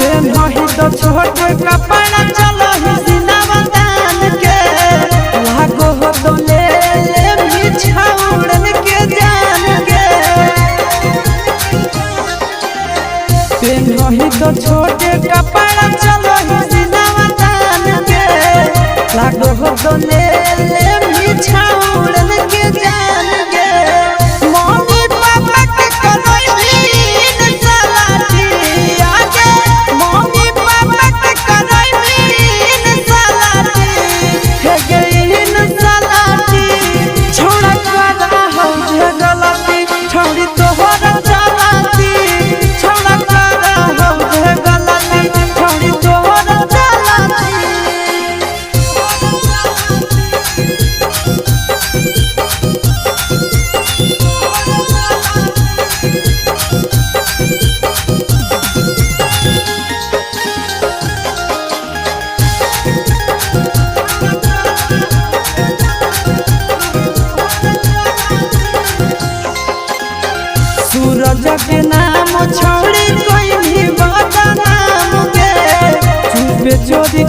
छोट कपड़ा चलो हिसिनावा तान के लागो हो तो ले मिछाउड़न के जान के पेन रही तो छोटे कपड़ा चलो हिसिनावा तान के लागो हो तो ले मिछाउड़न के जान के मम्मी पापा के करोईन सलाटी आगे मम्मी सूरज के नाम छोड़ी कोई भी बदनाम के चुप चोरी